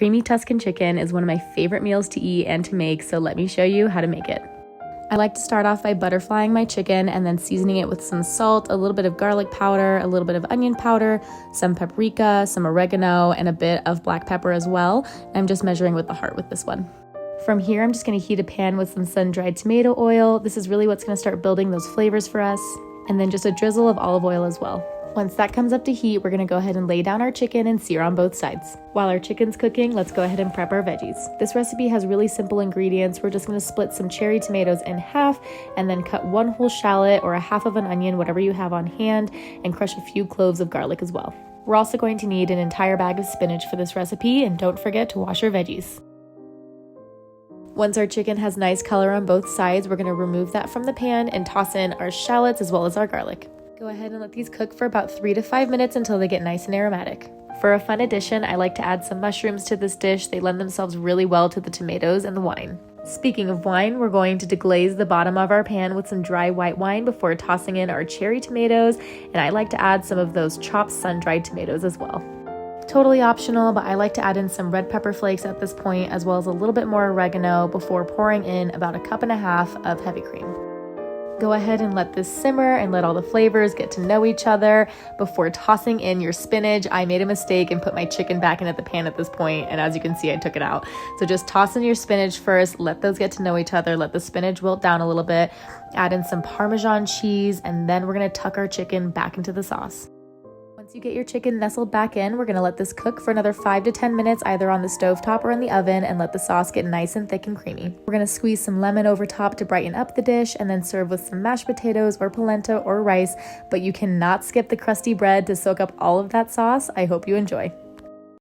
Creamy Tuscan chicken is one of my favorite meals to eat and to make, so let me show you how to make it. I like to start off by butterflying my chicken and then seasoning it with some salt, a little bit of garlic powder, a little bit of onion powder, some paprika, some oregano, and a bit of black pepper as well. I'm just measuring with the heart with this one. From here, I'm just going to heat a pan with some sun-dried tomato oil. This is really what's going to start building those flavors for us. And then just a drizzle of olive oil as well. Once that comes up to heat, we're gonna go ahead and lay down our chicken and sear on both sides. While our chicken's cooking, let's go ahead and prep our veggies. This recipe has really simple ingredients. We're just gonna split some cherry tomatoes in half and then cut one whole shallot or a half of an onion, whatever you have on hand, and crush a few cloves of garlic as well. We're also going to need an entire bag of spinach for this recipe, and don't forget to wash your veggies. Once our chicken has nice color on both sides, we're gonna remove that from the pan and toss in our shallots as well as our garlic. Go ahead and let these cook for about 3 to 5 minutes until they get nice and aromatic. For a fun addition, I like to add some mushrooms to this dish. They lend themselves really well to the tomatoes and the wine. Speaking of wine, we're going to deglaze the bottom of our pan with some dry white wine before tossing in our cherry tomatoes, and I like to add some of those chopped sun-dried tomatoes as well. Totally optional, but I like to add in some red pepper flakes at this point, as well as a little bit more oregano before pouring in about 1.5 cups of heavy cream. Go ahead and let this simmer and let all the flavors get to know each other before tossing in your spinach. I made a mistake and put my chicken back into the pan at this point, and as you can see, I took it out. So just toss in your spinach first, let those get to know each other, let the spinach wilt down a little bit, add in some Parmesan cheese, and then we're gonna tuck our chicken back into the sauce. Once you get your chicken nestled back in, we're gonna let this cook for another 5 to 10 minutes, either on the stovetop or in the oven, and let the sauce get nice and thick and creamy. We're gonna squeeze some lemon over top to brighten up the dish, and then serve with some mashed potatoes or polenta or rice, but you cannot skip the crusty bread to soak up all of that sauce. I hope you enjoy.